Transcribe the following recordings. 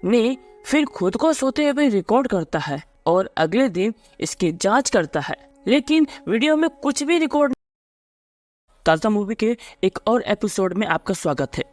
नी फिर खुद को सोते हुए रिकॉर्ड करता है और अगले दिन इसकी जांच करता है, लेकिन वीडियो में कुछ भी रिकॉर्ड। ताजा मूवी के एक और एपिसोड में आपका स्वागत है।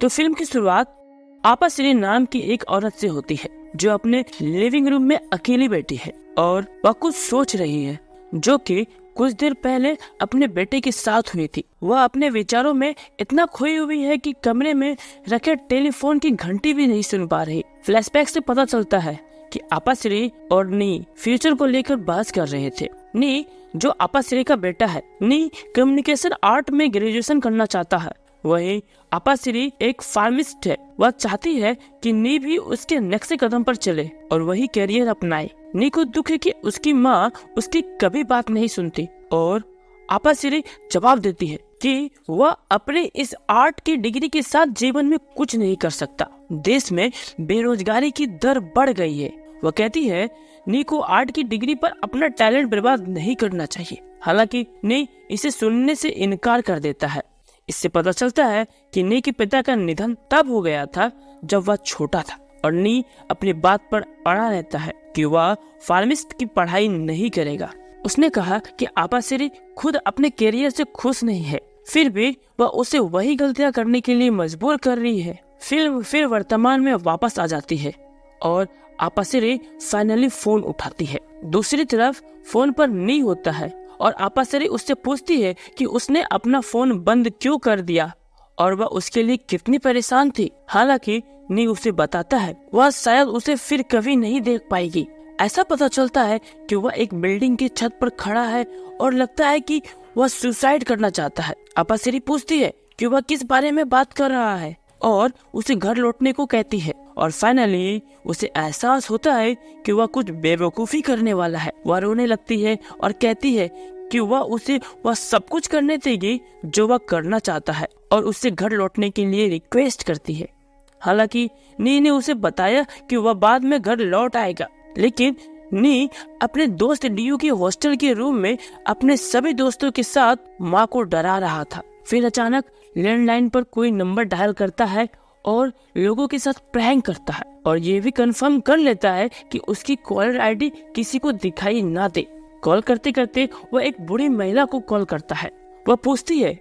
तो फिल्म की शुरुआत आपा श्री नाम की एक औरत से होती है जो अपने लिविंग रूम में अकेली बैठी है और वह कुछ सोच रही है जो कि कुछ देर पहले अपने बेटे के साथ हुई थी। वह अपने विचारों में इतना खोई हुई है कि कमरे में रखे टेलीफोन की घंटी भी नहीं सुन पा रही। फ्लैशबैक से पता चलता है कि आपाश्री और नी फ्यूचर को लेकर बहस कर रहे थे। नी जो आपाश्री का बेटा है, नी कम्युनिकेशन आर्ट में ग्रेजुएशन करना चाहता है, वही आपाश्री एक फार्मिस्ट है। वह चाहती है कि नी भी उसके नेक्स्ट कदम पर चले और वही करियर अपनाए। नी को दुख है कि उसकी माँ उसकी कभी बात नहीं सुनती और आपाश्री जवाब देती है कि वह अपने इस आर्ट की डिग्री के साथ जीवन में कुछ नहीं कर सकता। देश में बेरोजगारी की दर बढ़ गई है। वह कहती है नी को आर्ट की डिग्री पर अपना टैलेंट बर्बाद नहीं करना चाहिए। हालांकि नी इसे सुनने से इनकार कर देता है। इससे पता चलता है कि नी के पिता का निधन तब हो गया था जब वह छोटा था और नी अपनी बात पर अड़ा रहता है कि वह फार्मिस्ट की पढ़ाई नहीं करेगा। उसने कहा कि आपाश्री खुद अपने करियर से खुश नहीं है, फिर भी वह उसे वही गलतियां करने के लिए मजबूर कर रही है। फिल्म फिर वर्तमान में वापस आ जाती है और आपाश्री फाइनली फोन उठाती है। दूसरी तरफ फोन पर नी होता है और आपाश्री उससे पूछती है कि उसने अपना फोन बंद क्यों कर दिया और वह उसके लिए कितनी परेशान थी। हालांकि नी उसे बताता है वह शायद उसे फिर कभी नहीं देख पाएगी। ऐसा पता चलता है कि वह एक बिल्डिंग की छत पर खड़ा है और लगता है कि वह सुसाइड करना चाहता है। आपाश्री पूछती है कि वह किस बारे में बात कर रहा है और उसे घर लौटने को कहती है और फाइनली उसे एहसास होता है कि वह कुछ बेवकूफी करने वाला है। वह रोने लगती है और कहती है कि वह सब कुछ करने देगी जो वह करना चाहता है और उससे घर लौटने के लिए रिक्वेस्ट करती है। हालांकि नी ने उसे बताया कि वह बाद में घर लौट आएगा, लेकिन नी अपने दोस्त डीयू के हॉस्टल के रूम में अपने सभी दोस्तों के साथ माँ को डरा रहा था। फिर अचानक लैंडलाइन पर कोई नंबर डायल करता है और लोगों के साथ प्रैंक करता है और ये भी कंफर्म कर लेता है कि उसकी कॉलर आईडी किसी को दिखाई ना दे। कॉल करते करते वह एक बूढ़ी महिला को कॉल करता है। वह पूछती है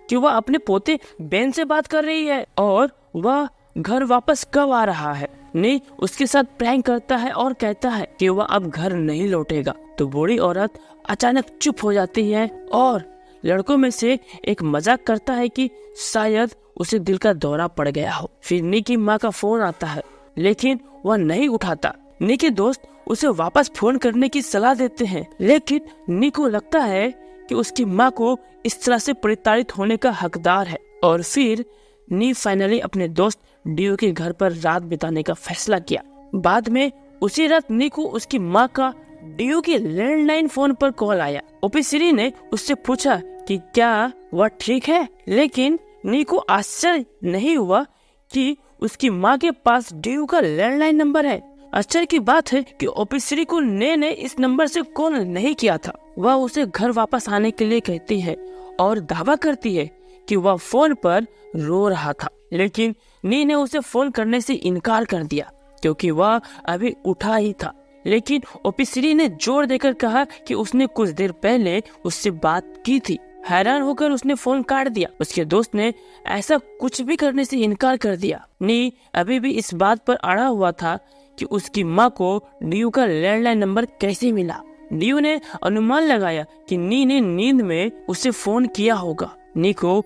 कि वह अपने पोते बेन से बात कर रही है और वह घर वापस कब आ रहा है। नी उसके साथ प्रैंक करता है और कहता है कि वह अब घर नहीं लौटेगा। तो बूढ़ी औरत अचानक चुप हो जाती है और लड़कों में से एक मजाक करता है कि शायद उसे दिल का दौरा पड़ गया हो। फिर नी की माँ का फोन आता है, लेकिन वह नहीं उठाता। नी के दोस्त उसे वापस फोन करने की सलाह देते हैं, लेकिन नी को लगता है कि उसकी माँ को इस तरह से प्रताड़ित होने का हकदार है। और फिर नी फाइनली अपने दोस्त डीयू के घर पर रात बिताने का फैसला किया। बाद में उसी रात नी को उसकी माँ का डीयू के लैंडलाइन फोन पर कॉल आया। ओपीश्री ने उससे पूछा कि क्या वह ठीक है, लेकिन नी को आश्चर्य नहीं हुआ कि उसकी माँ के पास डीयू का लैंडलाइन नंबर है। आश्चर्य की बात है कि ओपीश्री को ने इस नंबर से कॉल नहीं किया था। वह उसे घर वापस आने के लिए कहती है और दावा करती है कि वह फोन पर रो रहा था, लेकिन नी ने उसे फोन करने से इनकार कर दिया क्योंकि वह अभी उठा ही था। लेकिन ओपीश्री ने जोर देकर कहा कि उसने कुछ देर पहले उससे बात की थी। हैरान होकर उसने फोन काट दिया। उसके दोस्त ने ऐसा कुछ भी करने से इनकार कर दिया। नी अभी भी इस बात पर अड़ा हुआ था कि उसकी माँ को डीयू का लैंडलाइन नंबर कैसे मिला। डीयू ने अनुमान लगाया कि नी ने नींद में उसे फोन किया होगा। नी को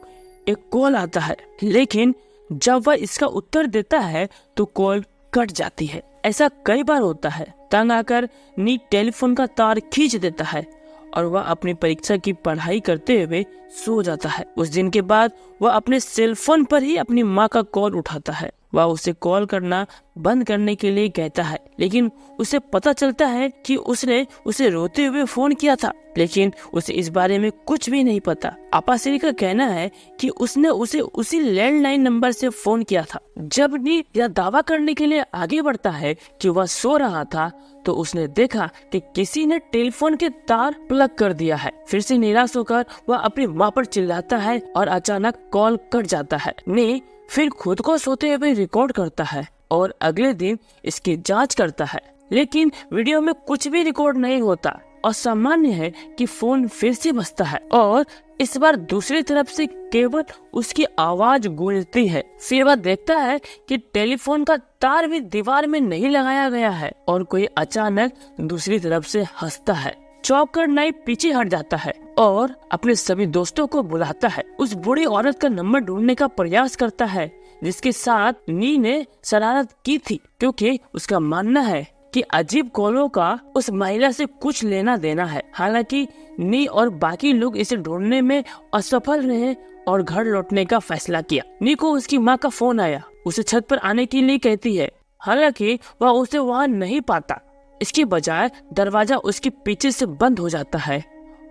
एक कॉल आता है, लेकिन जब वह इसका उत्तर देता है तो कॉल कट जाती है। ऐसा कई बार होता है। तंग आकर नी टेलीफोन का तार खींच देता है और वह अपनी परीक्षा की पढ़ाई करते हुए सो जाता है। उस दिन के बाद वह अपने सेल फोन पर ही अपनी माँ का कॉल उठाता है। वह उसे कॉल करना बंद करने के लिए कहता है, लेकिन उसे पता चलता है कि उसने उसे रोते हुए फोन किया था, लेकिन उसे इस बारे में कुछ भी नहीं पता। आपाश्री का कहना है कि उसने उसे उसी लैंडलाइन नंबर से फोन किया था। जब नी यह दावा करने के लिए आगे बढ़ता है कि वह सो रहा था, तो उसने देखा कि किसी ने टेलीफोन के तार प्लग कर दिया है। फिर से निराश होकर वह अपनी माँ पर चिल्लाता है और अचानक कॉल कट जाता है। नी फिर खुद को सोते हुए रिकॉर्ड करता है और अगले दिन इसकी जांच करता है, लेकिन वीडियो में कुछ भी रिकॉर्ड नहीं होता और सामान्य है कि फोन फिर से बजता है और इस बार दूसरी तरफ से केवल उसकी आवाज गूंजती है। फिर वह देखता है कि टेलीफोन का तार भी दीवार में नहीं लगाया गया है और कोई अचानक दूसरी तरफ से हंसता है। चौंक कर नाई पीछे हट जाता है और अपने सभी दोस्तों को बुलाता है। उस बूढ़ी औरत का नंबर ढूंढने का प्रयास करता है जिसके साथ नी ने शरारत की थी, क्योंकि उसका मानना है कि अजीब कॉलों का उस महिला से कुछ लेना देना है। हालांकि नी और बाकी लोग इसे ढूंढने में असफल रहे और घर लौटने का फैसला किया। नी को उसकी माँ का फोन आया, उसे छत पर आने के लिए कहती है। हालांकि वह उसे वहाँ नहीं पाता, इसके बजाय दरवाजा उसके पीछे से बंद हो जाता है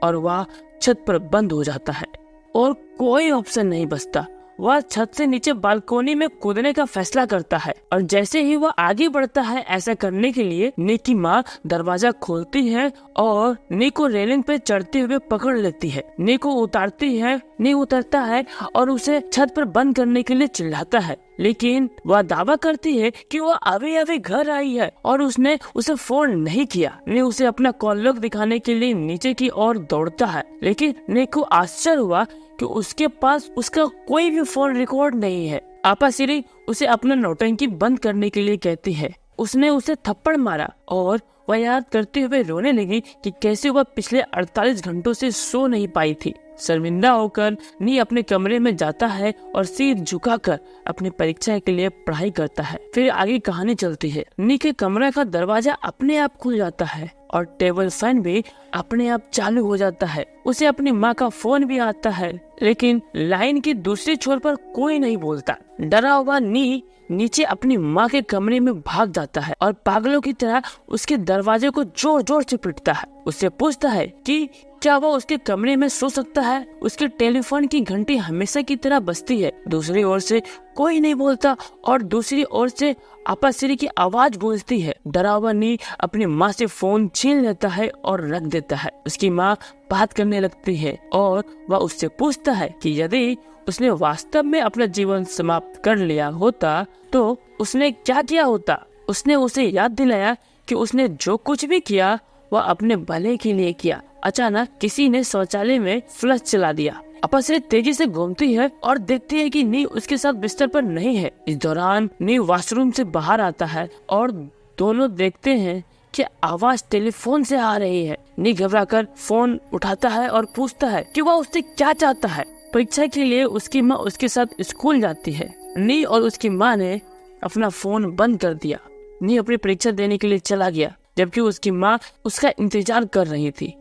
और वह छत पर बंद हो जाता है और कोई ऑप्शन नहीं बचता। वह छत से नीचे बालकोनी में कूदने का फैसला करता है और जैसे ही वह आगे बढ़ता है ऐसा करने के लिए नी की माँ दरवाजा खोलती है और नी को रेलिंग पे चढ़ते हुए पकड़ लेती है। नी को उतारती है, नी उतरता है और उसे छत पर बंद करने के लिए चिल्लाता है, लेकिन वह दावा करती है कि वह अभी अभी घर आई है और उसने उसे फोन नहीं किया। नी उसे अपना कॉल लॉग दिखाने के लिए नीचे की ओर दौड़ता है, लेकिन नी को आश्चर्य हुआ कि उसके पास उसका कोई भी फोन रिकॉर्ड नहीं है। आपा सिरी उसे अपना नौटंकी बंद करने के लिए कहती है। उसने उसे थप्पड़ मारा और वह याद करते हुए रोने लगी कि कैसे वह पिछले 48 घंटों से सो नहीं पाई थी। शर्मिंदा होकर नी अपने कमरे में जाता है और सिर झुकाकर अपनी परीक्षा के लिए पढ़ाई करता है। फिर आगे कहानी चलती है। नी के कमरे का दरवाजा अपने आप खुल जाता है और टेबल फैन भी अपने आप चालू हो जाता है। उसे अपनी माँ का फोन भी आता है, लेकिन लाइन की दूसरी छोर पर कोई नहीं बोलता। डरा हुआ नी नीचे अपनी माँ के कमरे में भाग जाता है और पागलों की तरह उसके दरवाजे को जोर जोर से पीटता है। उससे पूछता है कि क्या वह उसके कमरे में सो सकता है। उसके टेलीफोन की घंटी हमेशा की तरह बजती है। दूसरी ओर से कोई नहीं बोलता और दूसरी ओर से आपा सिरी की आवाज गूंजती है। डरा हुआ नी अपनी माँ से फोन छीन लेता है और रख देता है। उसकी माँ बात करने लगती है और वह उससे पूछता है कि यदि उसने वास्तव में अपना जीवन समाप्त कर लिया होता तो उसने क्या किया होता। उसने उसे याद दिलाया कि उसने जो कुछ भी किया वह अपने भले के लिए किया। अचानक किसी ने शौचालय में फ्लश चला दिया। आपा सिरी तेजी से घूमती है और देखती है कि नी उसके साथ बिस्तर पर नहीं है। इस दौरान नी वॉशरूम से बाहर आता है और दोनों देखते हैं कि आवाज टेलीफोन से आ रही है। नी घबराकर फोन उठाता है और पूछता है कि वह उससे क्या चाहता है। परीक्षा के लिए उसकी माँ उसके साथ स्कूल जाती है। नी और उसकी माँ ने अपना फोन बंद कर दिया। नी अपनी परीक्षा देने के लिए चला गया, जबकि उसकी माँ उसका इंतजार कर रही थी।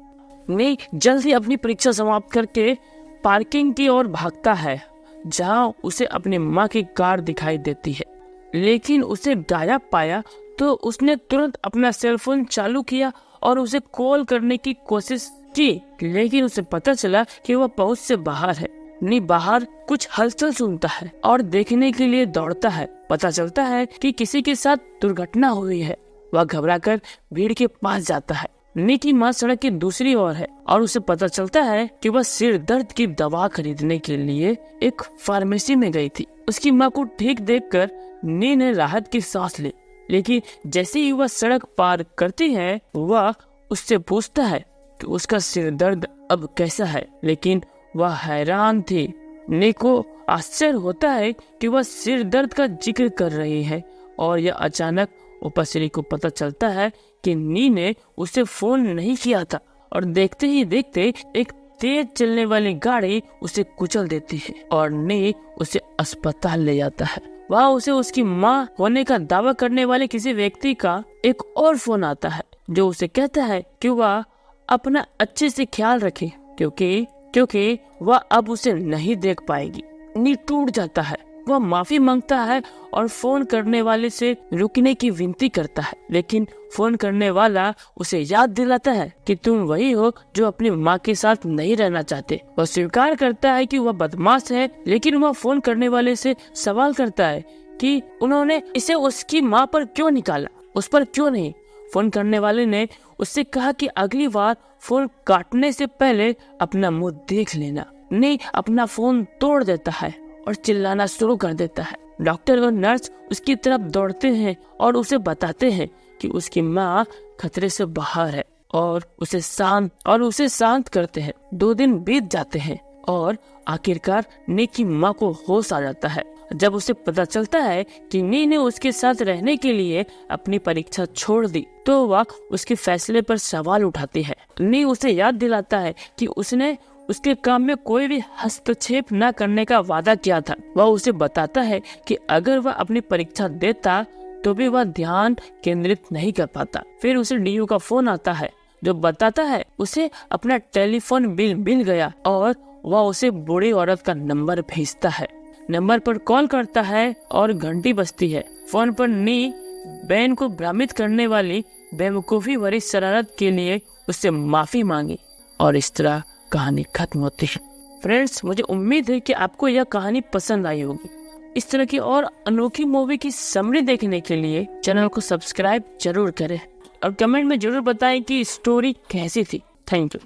नी जल्द ही अपनी परीक्षा समाप्त करके पार्किंग की ओर भागता है, जहाँ उसे अपनी माँ की कार दिखाई देती है। लेकिन उसे गायब पाया तो उसने तुरंत अपना सेलफोन चालू किया और उसे कॉल करने की कोशिश की, लेकिन उसे पता चला कि वह पहुंच से बाहर है। नी बाहर कुछ हलचल सुनता है और देखने के लिए दौड़ता है। पता चलता है कि किसी के साथ दुर्घटना हुई है। वह घबराकर भीड़ के पास जाता है। नी की माँ सड़क की दूसरी ओर है और उसे पता चलता है कि वह सिर दर्द की दवा खरीदने के लिए एक फार्मेसी में गई थी। उसकी माँ को ठीक देखकर नी ने राहत की सांस ली, लेकिन जैसे ही वह सड़क पार करती है वह उससे पूछता है कि उसका सिर दर्द अब कैसा है, लेकिन वह हैरान थी। नी को आश्चर्य होता है कि वह सिर दर्द का जिक्र कर रही है और यह अचानक आपा सिरी को पता चलता है कि नी ने उसे फोन नहीं किया था और देखते ही देखते एक तेज चलने वाली गाड़ी उसे कुचल देती है और नी उसे अस्पताल ले जाता है। वहाँ उसे उसकी माँ होने का दावा करने वाले किसी व्यक्ति का एक और फोन आता है, जो उसे कहता है कि वह अपना अच्छे से ख्याल रखे क्योंकि वह अब उसे नहीं देख पाएगी। नी टूट जाता है। वह माफी मांगता है और फोन करने वाले से रुकने की विनती करता है, लेकिन फोन करने वाला उसे याद दिलाता है कि तुम वही हो जो अपनी माँ के साथ नहीं रहना चाहते। वह स्वीकार करता है कि वह बदमाश है, लेकिन वह फोन करने वाले से सवाल करता है कि उन्होंने इसे उसकी माँ पर क्यों निकाला, उस पर क्यों नहीं। फोन करने वाले ने उससे कहा कि अगली बार फोन काटने से पहले अपना मुंह देख लेना। नी अपना फोन तोड़ देता है और चिल्लाना शुरू कर देता है। डॉक्टर और नर्स उसकी तरफ दौड़ते हैं और उसे बताते हैं कि उसकी माँ खतरे से बाहर है और उसे शांत करते हैं। 2 दिन बीत जाते हैं और आखिरकार नी की माँ को होश आ जाता है। जब उसे पता चलता है कि नी ने उसके साथ रहने के लिए अपनी परीक्षा छोड़ दी, तो वह उसके फैसले पर सवाल उठाती है। नी उसे याद दिलाता है कि उसने उसके काम में कोई भी हस्तक्षेप न करने का वादा किया था। वह उसे बताता है कि अगर वह अपनी परीक्षा देता तो भी वह ध्यान केंद्रित नहीं कर पाता। फिर उसे डीयू का फोन आता है जो बताता है उसे अपना टेलीफोन बिल मिल गया और वह उसे बूढ़ी औरत का नंबर भेजता है। नंबर पर कॉल करता है और घंटी बजती है। फोन पर नी बेन को भ्रमित करने वाली बेवकूफी भरी शरारत के लिए उससे माफी मांगी और इस तरह कहानी खत्म होती है। फ्रेंड्स, मुझे उम्मीद है कि आपको यह कहानी पसंद आई होगी। इस तरह की और अनोखी मूवी की समरी देखने के लिए चैनल को सब्सक्राइब जरूर करें और कमेंट में जरूर बताएं कि स्टोरी कैसी थी। Thank you.